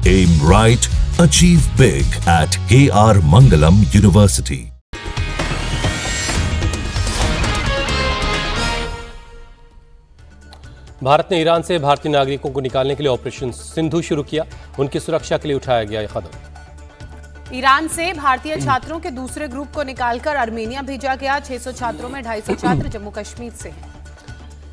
Aim right, achieve big at KR Mangalam University. Bharat ने Iran से भारतीय नागरिकों को निकालने के लिए ऑपरेशन सिंधु शुरू किया। उनकी सुरक्षा के लिए उठाया गया यह कदम। ईरान से भारतीय छात्रों के दूसरे ग्रुप को निकालकर आर्मेनिया भेजा गया। 600 छात्रों में 250 छात्र जम्मू कश्मीर से हैं।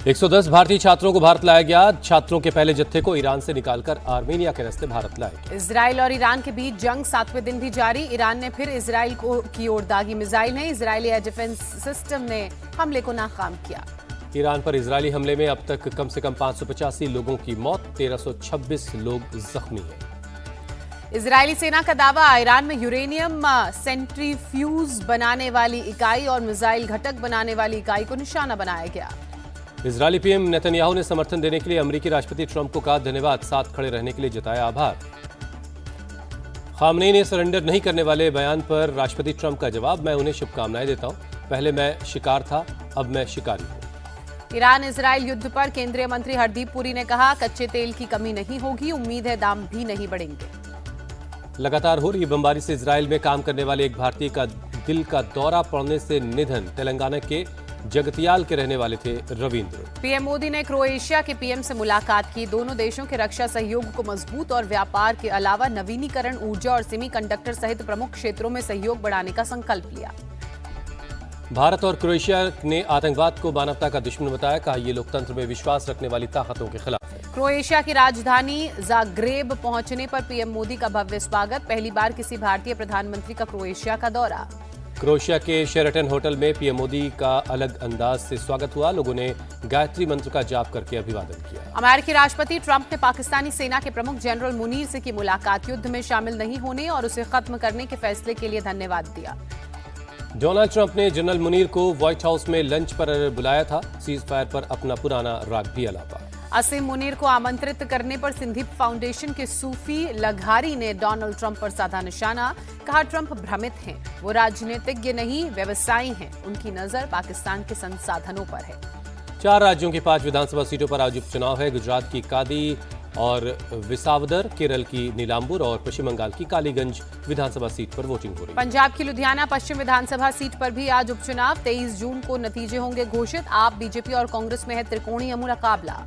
110 भारतीय छात्रों को भारत लाया गया। छात्रों के पहले जत्थे को ईरान से निकालकर आर्मेनिया के रास्ते भारत लाया गया। इजराइल और ईरान के बीच जंग 7वें दिन भी जारी। ईरान ने फिर इजराइल की ओर दागी मिसाइल ने इजरायली एयर डिफेंस सिस्टम ने हमले को नाकाम किया। ईरान पर इजरायली हमले में अब तक कम से कम 585 लोगों की मौत, 1326 लोग जख्मी हैं। इजरायली सेना का दावा, ईरान में यूरेनियम सेंट्रीफ्यूज बनाने वाली इकाई और मिसाइल घटक बनाने वाली इकाई को निशाना बनाया गया। इजरायली पीएम नेतन्याहू ने समर्थन देने के लिए अमेरिकी राष्ट्रपति ट्रंप को कहा धन्यवाद, साथ खड़े रहने के लिए जताया आभार। खामनेई ने सरेंडर नहीं करने वाले बयान पर राष्ट्रपति ट्रंप का जवाब, मैं उन्हें शुभकामनाएं देता हूं। पहले मैं शिकार था, अब मैं शिकारी हूं। ईरान इजराइल युद्ध पर केंद्रीय मंत्री हरदीप पुरी ने कहा कच्चे तेल की कमी नहीं होगी, उम्मीद है दाम भी नहीं बढ़ेंगे। लगातार हो रही बमबारी से इजराइल में काम करने वाले एक भारतीय का दिल का दौरा पड़ने से निधन। तेलंगाना के जगतियाल के रहने वाले थे रविंद्र। पीएम मोदी ने क्रोएशिया के पीएम से मुलाकात की। दोनों देशों के रक्षा सहयोग को मजबूत और व्यापार के अलावा नवीनीकरण, ऊर्जा और सेमीकंडक्टर सहित प्रमुख क्षेत्रों में सहयोग बढ़ाने का संकल्प लिया। भारत और क्रोएशिया ने आतंकवाद को मानवता का दुश्मन बताया, कहा ये लोकतंत्र में विश्वास रखने वाली ताकतों के खिलाफ है। क्रोएशिया की राजधानी जाग्रेब पहुंचने पर पीएम मोदी का भव्य स्वागत। पहली बार किसी भारतीय प्रधानमंत्री का क्रोएशिया का दौरा। क्रोएशिया के शेरेटन होटल में पीएम मोदी का अलग अंदाज से स्वागत हुआ। लोगों ने गायत्री मंत्र का जाप करके अभिवादन किया। अमेरिकी राष्ट्रपति ट्रंप ने पाकिस्तानी सेना के प्रमुख जनरल मुनीर से की मुलाकात। युद्ध में शामिल नहीं होने और उसे खत्म करने के फैसले के लिए धन्यवाद दिया। डोनाल्ड ट्रंप ने जनरल मुनीर को व्हाइट हाउस में लंच पर बुलाया था। सीज फायर पर अपना पुराना राग भी अलापा। असीम मुनीर को आमंत्रित करने पर सिंधी फाउंडेशन के सूफी लघारी ने डोनाल्ड ट्रंप पर साधा निशाना। कहा ट्रंप भ्रमित हैं, वो राजनीतिज्ञ नहीं व्यवसायी हैं। उनकी नजर पाकिस्तान के संसाधनों पर है। 4 राज्यों की 5 विधानसभा सीटों पर आज उपचुनाव है। गुजरात की कादी और विसावदर, केरल की नीलांबुर और पश्चिम बंगाल की कालीगंज विधानसभा सीट पर वोटिंग हो रही है। पंजाब की लुधियाना पश्चिम विधानसभा सीट पर भी आज उपचुनाव। 23 जून को नतीजे होंगे घोषित। आप, बीजेपी और कांग्रेस में है त्रिकोणीय मुकाबला।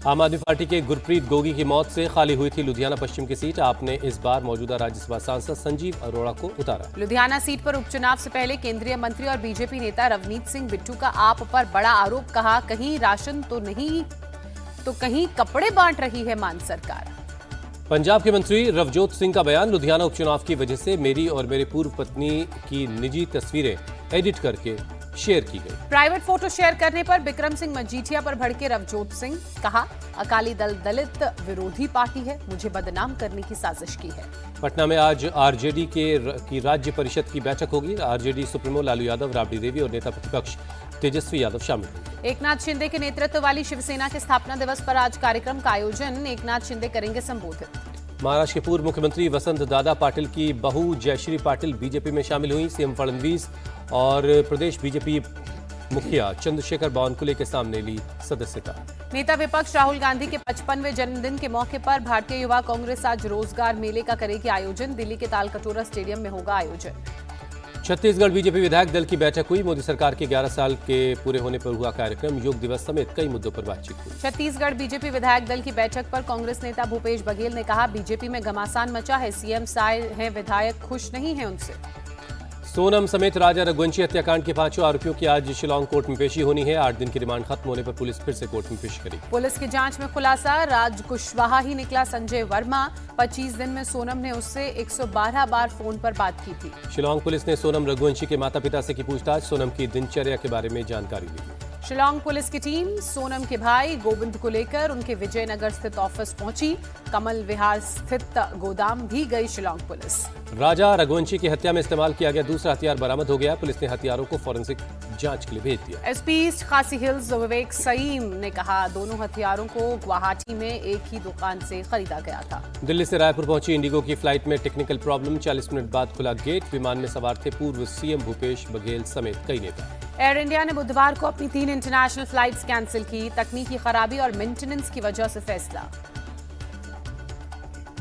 आम आदमी पार्टी के गुरप्रीत गोगी की मौत से खाली हुई थी लुधियाना पश्चिम की सीट। आपने इस बार मौजूदा राज्यसभा सांसद संजीव अरोड़ा को उतारा। लुधियाना सीट पर उपचुनाव से पहले केंद्रीय मंत्री और बीजेपी नेता रवनीत सिंह बिट्टू का आप पर बड़ा आरोप। कहा कहीं राशन तो नहीं तो कहीं कपड़े बांट रही है मान सरकार। पंजाब के मंत्री रवजोत सिंह का बयान, लुधियाना उपचुनाव की वजह से मेरी और मेरी पूर्व पत्नी की निजी तस्वीरें एडिट करके शेयर की गई। प्राइवेट फोटो शेयर करने पर बिक्रम सिंह मजीठिया पर भड़के रवजोत सिंह। कहा अकाली दल दलित विरोधी पार्टी है, मुझे बदनाम करने की साजिश की है। पटना में आज आरजेडी की राज्य परिषद की बैठक होगी। आरजेडी सुप्रीमो लालू यादव, राबड़ी देवी और नेता प्रतिपक्ष तेजस्वी यादव शामिल होंगे। एकनाथ शिंदे के नेतृत्व वाली शिवसेना के स्थापना दिवस पर आज कार्यक्रम का आयोजन। एकनाथ शिंदे करेंगे संबोधित। महाराष्ट्र के पूर्व मुख्यमंत्री वसंत दादा पाटिल की बहू जयश्री पाटिल बीजेपी में शामिल हुई। सीएम फडणवीस और प्रदेश बीजेपी मुखिया चंद्रशेखर बावनकुले के सामने ली सदस्यता। नेता विपक्ष राहुल गांधी के 55वें जन्मदिन के मौके पर भारतीय युवा कांग्रेस आज रोजगार मेले का करेगी आयोजन। दिल्ली के तालकटोरा स्टेडियम में होगा आयोजन। छत्तीसगढ़ बीजेपी विधायक दल की बैठक हुई। मोदी सरकार के 11 साल के पूरे होने पर हुआ कार्यक्रम। योग दिवस समेत कई मुद्दों पर बातचीत हुई। छत्तीसगढ़ बीजेपी विधायक दल की बैठक पर कांग्रेस नेता भूपेश बघेल ने कहा बीजेपी में घमासान मचा है, सीएम साए हैं विधायक खुश नहीं है उनसे। सोनम समेत राजा रघुवंशी हत्याकांड के 5 आरोपियों की आज शिलांग कोर्ट में पेशी होनी है। 8 दिन की रिमांड खत्म होने पर पुलिस फिर से कोर्ट में पेश करेगी। पुलिस की जांच में खुलासा, राज कुशवाहा ही निकला संजय वर्मा। 25 दिन में सोनम ने उससे 112 बार फोन पर बात की थी। शिलांग पुलिस ने सोनम रघुवंशी के माता पिता से की पूछताछ। सोनम की दिनचर्या के बारे में जानकारी ली। शिलांग पुलिस की टीम सोनम के भाई गोविंद को लेकर उनके विजयनगर स्थित ऑफिस पहुंची। कमल विहार स्थित गोदाम भी गई शिलांग पुलिस। राजा रघुवंशी की हत्या में इस्तेमाल किया गया दूसरा हथियार बरामद हो गया। पुलिस ने हथियारों को फॉरेंसिक जांच के लिए भेज दिया। एसपी ईस्ट खासी हिल्स विवेक सईम ने कहा दोनों हथियारों को गुवाहाटी में एक ही दुकान से खरीदा गया था। दिल्ली से रायपुर पहुंची इंडिगो की फ्लाइट में टेक्निकल प्रॉब्लम, 40 मिनट बाद खुला गेट। विमान में सवार थे पूर्व सीएम भूपेश बघेल समेत कई नेता। एयर इंडिया ने बुधवार को अपनी 3 इंटरनेशनल फ्लाइट्स कैंसिल की। तकनीकी खराबी और मेंटेनेंस की वजह से फैसला।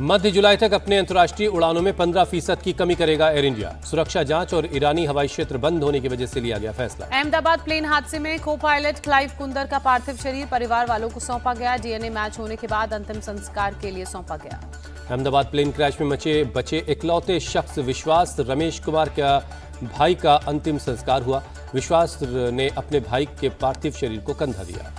मध्य जुलाई तक अपने अंतर्राष्ट्रीय उड़ानों में 15% की कमी करेगा एयर इंडिया। सुरक्षा जांच और ईरानी हवाई क्षेत्र बंद होने की वजह से लिया गया फैसला। अहमदाबाद प्लेन हादसे में को पायलट क्लाइव कुंदर का पार्थिव शरीर परिवार वालों को सौंपा गया। डीएनए मैच होने के बाद अंतिम संस्कार के लिए सौंपा गया। अहमदाबाद प्लेन क्रैश में बचे इकलौते शख्स विश्वास रमेश कुमार का भाई का अंतिम संस्कार हुआ। विश्वास ने अपने भाई के पार्थिव शरीर को कंधा दिया।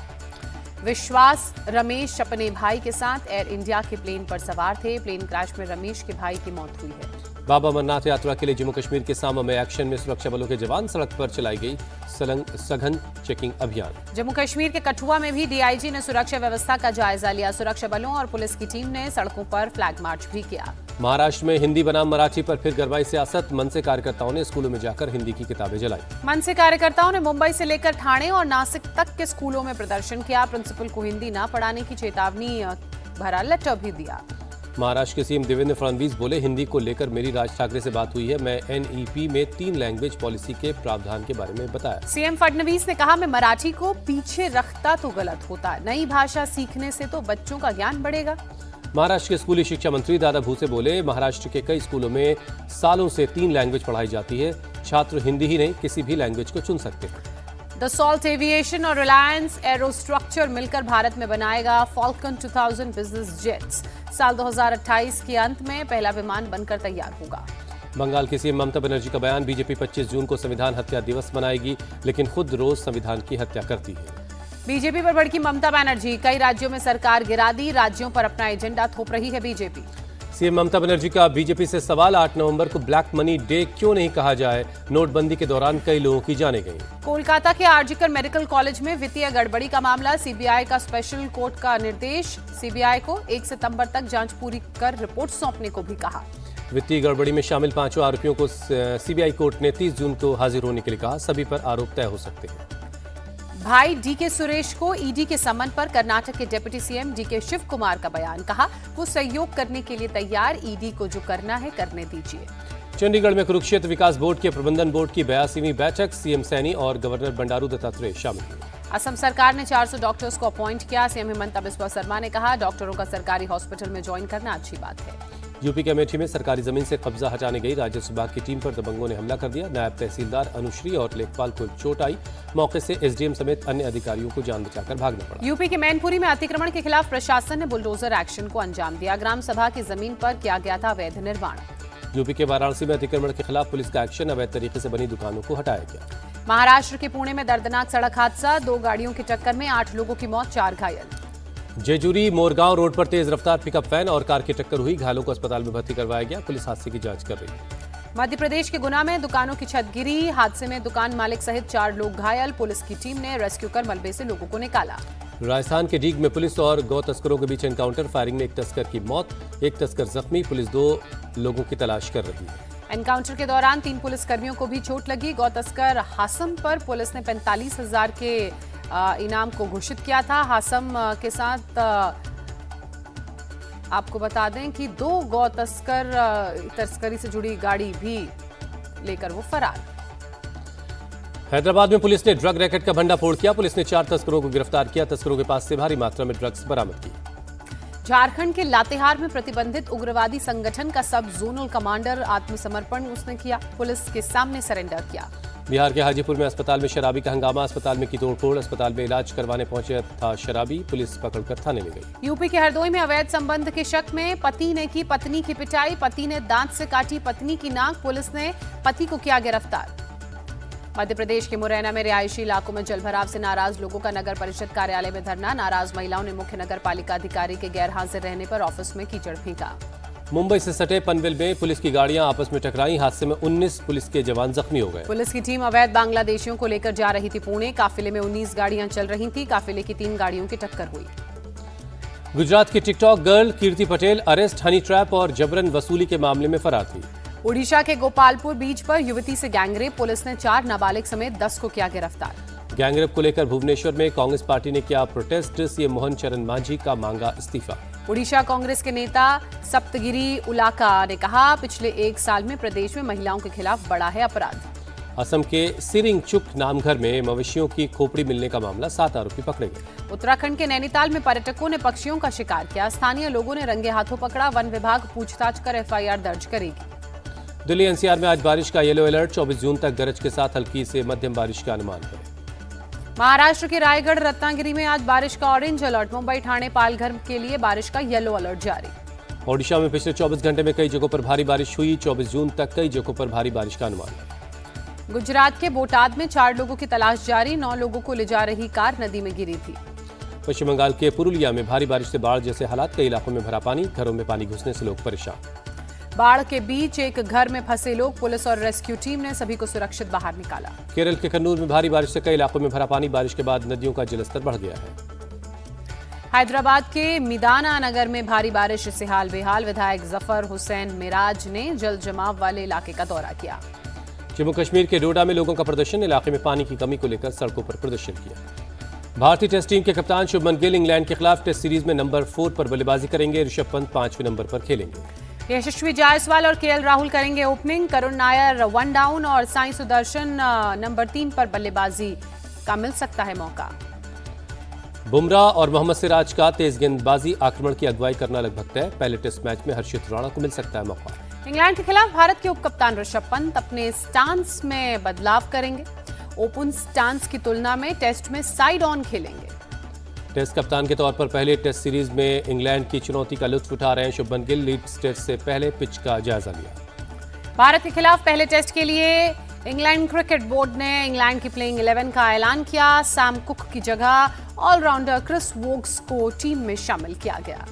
विश्वास रमेश अपने भाई के साथ एयर इंडिया के प्लेन पर सवार थे। प्लेन क्रैश में रमेश के भाई की मौत हुई है। बाबा अमरनाथ यात्रा के लिए जम्मू कश्मीर के सांबा में एक्शन में सुरक्षा बलों के जवान सड़क पर चलाई गई सघन चेकिंग अभियान। जम्मू कश्मीर के कठुआ में भी डीआईजी ने सुरक्षा व्यवस्था का जायजा लिया। सुरक्षा बलों और पुलिस की टीम ने सड़कों पर फ्लैग मार्च भी किया। महाराष्ट्र में हिंदी बनाम मराठी पर फिर गरबाई सियासत। मनसे कार्यकर्ताओं ने स्कूलों में जाकर हिंदी की किताबें जलाई। मनसे कार्यकर्ताओं ने मुंबई से लेकर ठाणे और नासिक तक के स्कूलों में प्रदर्शन किया। प्रिंसिपल को हिंदी न पढ़ाने की चेतावनी भरा लेटर भी दिया। महाराष्ट्र के सीएम देवेंद्र फडणवीस बोले, हिंदी को लेकर मेरी राज ठाकरे से बात हुई है। मैं एनईपी में 3 लैंग्वेज पॉलिसी के प्रावधान के बारे में बताया। सीएम फडणवीस ने कहा, मैं मराठी को पीछे रखता तो गलत होता। नई भाषा सीखने से तो बच्चों का ज्ञान बढ़ेगा। महाराष्ट्र के स्कूली शिक्षा मंत्री दादा भूसे बोले, महाराष्ट्र के कई स्कूलों में सालों से 3 लैंग्वेज पढ़ाई जाती है। छात्र हिंदी ही नहीं किसी भी लैंग्वेज को चुन सकते हैं। दसॉल्ट एविएशन और रिलायंस एरोस्ट्रक्चर मिलकर भारत में बनाएगा फॉल्कन 2000 बिजनेस जेट्स। साल 2028 के अंत में पहला विमान बनकर तैयार होगा। बंगाल की सीएम ममता बनर्जी का बयान, बीजेपी 25 जून को संविधान हत्या दिवस मनाएगी, लेकिन खुद रोज संविधान की हत्या करती है। बीजेपी पर भड़की ममता बनर्जी, कई राज्यों में सरकार गिरा दी। राज्यों पर अपना एजेंडा थोप रही है बीजेपी। सीएम ममता बनर्जी का बीजेपी से सवाल, 8 नवंबर को ब्लैक मनी डे क्यों नहीं कहा जाए? नोटबंदी के दौरान कई लोगों की जानें गईं। कोलकाता के आरजीकर मेडिकल कॉलेज में वित्तीय गड़बड़ी का मामला। सीबीआई का स्पेशल कोर्ट का निर्देश। सीबीआई को 1 सितंबर तक जांच पूरी कर रिपोर्ट सौंपने को भी कहा। वित्तीय गड़बड़ी में शामिल 5 आरोपियों को सीबीआई कोर्ट ने 30 जून को हाजिर होने के लिए कहा। सभी पर आरोप तय हो सकते हैं। भाई डीके सुरेश को ईडी के समन पर कर्नाटक के डिप्टी सीएम डीके शिव कुमार का बयान। कहा, वो सहयोग करने के लिए तैयार। ईडी को जो करना है करने दीजिए। चंडीगढ़ में कुरुक्षेत्र विकास बोर्ड के प्रबंधन बोर्ड की 82वीं बैठक। सीएम सैनी और गवर्नर बंडारू दत्तात्रेय शामिल हुए। असम सरकार ने 400 डॉक्टर्स को अपॉइंट किया। सीएम हिमंता बिस्वा शर्मा ने कहा, डॉक्टरों का सरकारी हॉस्पिटल में ज्वाइन करना अच्छी बात है। यूपी के अमेठी में सरकारी जमीन से कब्जा हटाने गई राजस्व विभाग की टीम पर दबंगों ने हमला कर दिया। नायब तहसीलदार अनुश्री और लेखपाल को चोट आई। मौके से एसडीएम समेत अन्य अधिकारियों को जान बचाकर भागना पड़ा। यूपी के मैनपुरी में अतिक्रमण के खिलाफ प्रशासन ने बुलडोजर एक्शन को अंजाम दिया। ग्राम सभा की जमीन पर किया गया था अवैध निर्माण। यूपी के वाराणसी में अतिक्रमण के खिलाफ पुलिस का एक्शन। अवैध तरीके से बनी दुकानों को हटाया गया। महाराष्ट्र के पुणे में दर्दनाक सड़क हादसा। 2 गाड़ियों की टक्कर में 8 लोगों की मौत, 4 घायल। जेजुरी मोरगांव रोड पर तेज रफ्तार पिकअप वैन और कार की टक्कर हुई। घायलों को अस्पताल में भर्ती करवाया गया। पुलिस हादसे की जांच कर रही है। मध्य प्रदेश के गुना में दुकानों की छत गिरी। हादसे में दुकान मालिक सहित 4 लोग घायल। पुलिस की टीम ने रेस्क्यू कर मलबे से लोगों को निकाला। राजस्थान के डीग में पुलिस और गौ तस्करों के बीच एनकाउंटर। फायरिंग में 1 तस्कर की मौत, 1 तस्कर जख्मी। पुलिस 2 लोगों की तलाश कर रही है। एनकाउंटर के दौरान 3 पुलिसकर्मियों को भी चोट लगी। गौ तस्कर हासम पर पुलिस ने 45,000 के इनाम को घोषित किया था। हासम के साथ आपको बता दें कि 2 गौ तस्करी से जुड़ी गाड़ी भी लेकर वो फरार। हैदराबाद में पुलिस ने ड्रग रैकेट का भंडाफोड़ किया। पुलिस ने 4 तस्करों को गिरफ्तार किया। तस्करों के पास से भारी मात्रा में ड्रग्स बरामद की। झारखंड के लातेहार में प्रतिबंधित उग्रवादी संगठन का सब जोनल कमांडर आत्मसमर्पण उसने किया। पुलिस के सामने सरेंडर किया। बिहार के हाजीपुर में अस्पताल में शराबी का हंगामा। अस्पताल में की तोड़फोड़। अस्पताल में इलाज करवाने पहुंचे था शराबी। पुलिस पकड़कर थाने ले गई। यूपी के हरदोई में अवैध संबंध के शक में पति ने की पत्नी की पिटाई। पति ने दांत से काटी पत्नी की नाक। पुलिस ने पति को किया गिरफ्तार। मध्य प्रदेश के मुरैना में रिहायशी इलाकों में जलभराव से नाराज लोगों का नगर परिषद कार्यालय में धरना। नाराज महिलाओं ने मुख्य नगर पालिका अधिकारी के गैर हाजिर रहने पर ऑफिस में कीचड़ फेंका। मुंबई से सटे पनवेल में पुलिस की गाड़ियां आपस में टकराई। हादसे में 19 पुलिस के जवान जख्मी हो गए। पुलिस की टीम अवैध बांग्लादेशियों को लेकर जा रही थी पुणे। काफिले में 19 गाड़ियां चल रही थी। काफिले की 3 गाड़ियों की टक्कर हुई। गुजरात की टिकटॉक गर्ल कीर्ति पटेल अरेस्ट। हनी ट्रैप और जबरन वसूली के मामले में फरार थी। ओडिशा के गोपालपुर बीच पर युवती से गैंगरेप। पुलिस ने 4 नाबालिग समेत 10 को किया गिरफ्तार। गैंगरेप को लेकर भुवनेश्वर में कांग्रेस पार्टी ने किया प्रोटेस्ट। सीएम मोहन चरण मांझी का मांगा इस्तीफा। ओडिशा कांग्रेस के नेता सप्तगिरी उलाका ने कहा, पिछले 1 साल में प्रदेश में महिलाओं के खिलाफ बढ़ा है अपराध। असम के सिरिंगचुक नामघर में मवेशियों की खोपड़ी मिलने का मामला, 7 आरोपी पकड़े गए। उत्तराखंड के नैनीताल में पर्यटकों ने पक्षियों का शिकार किया। स्थानीय लोगों ने रंगे हाथों पकड़ा। वन विभाग पूछताछ कर एफआईआर दर्ज करेगी। दिल्ली एनसीआर में आज बारिश का येलो अलर्ट, 24 जून तक गरज के साथ हल्की से मध्यम बारिश का अनुमान है। महाराष्ट्र के रायगढ़ रत्नागिरी में आज बारिश का ऑरेंज अलर्ट। मुंबई, ठाणे, पालघर के लिए बारिश का येलो अलर्ट जारी। ओडिशा में पिछले 24 घंटे में कई जगहों पर भारी बारिश हुई। 24 जून तक कई जगहों पर भारी बारिश का अनुमान है। गुजरात के बोटाद में 4 लोगों की तलाश जारी। 9 लोगों को ले जा रही कार नदी में गिरी थी। पश्चिम बंगाल के पुरुलिया में भारी बारिश से बाढ़ जैसे हालात, कई इलाकों में भरा पानी, घरों में पानी घुसने से लोग परेशान। बाढ़ के बीच एक घर में फंसे लोग, पुलिस और रेस्क्यू टीम ने सभी को सुरक्षित बाहर निकाला। केरल के कन्नूर में भारी बारिश से कई इलाकों में भरा पानी, बारिश के बाद नदियों का जलस्तर बढ़ गया है। हैदराबाद के मिदाना नगर में भारी बारिश से हाल बेहाल। विधायक जफर हुसैन मिराज ने जल जमाव वाले इलाके का दौरा किया। जम्मू कश्मीर के डोडा में लोगों का प्रदर्शन, इलाके में पानी की कमी को लेकर सड़कों पर प्रदर्शन किया। भारतीय टेस्ट टीम के कप्तान शुभमन गिल इंग्लैंड के खिलाफ टेस्ट सीरीज में नंबर 4 पर बल्लेबाजी करेंगे। ऋषभ पंत 5वें नंबर पर खेलेंगे। यशस्वी जायसवाल और केएल राहुल करेंगे ओपनिंग। करुण नायर 1 डाउन और साई सुदर्शन नंबर 3 पर बल्लेबाजी का मिल सकता है मौका। बुमराह और मोहम्मद सिराज का तेज गेंदबाजी आक्रमण की अगुवाई करना लगभग तय। पहले टेस्ट मैच में हर्षित राणा को मिल सकता है मौका। इंग्लैंड के खिलाफ भारत के उपकप्तान ऋषभ पंत अपने स्टांस में बदलाव करेंगे। ओपन स्टांस की तुलना में टेस्ट में साइड ऑन खेलेंगे। टेस्ट कप्तान के तौर पर पहले टेस्ट सीरीज में इंग्लैंड की चुनौती का लुत्फ उठा रहे हैं शुभमन गिल। लीड्स टेस्ट से पहले पिच का जायजा लिया। भारत के खिलाफ पहले टेस्ट के लिए इंग्लैंड क्रिकेट बोर्ड ने इंग्लैंड की प्लेइंग 11 का ऐलान किया। सैम कुक की जगह ऑलराउंडर क्रिस वोक्स को टीम में शामिल किया गया।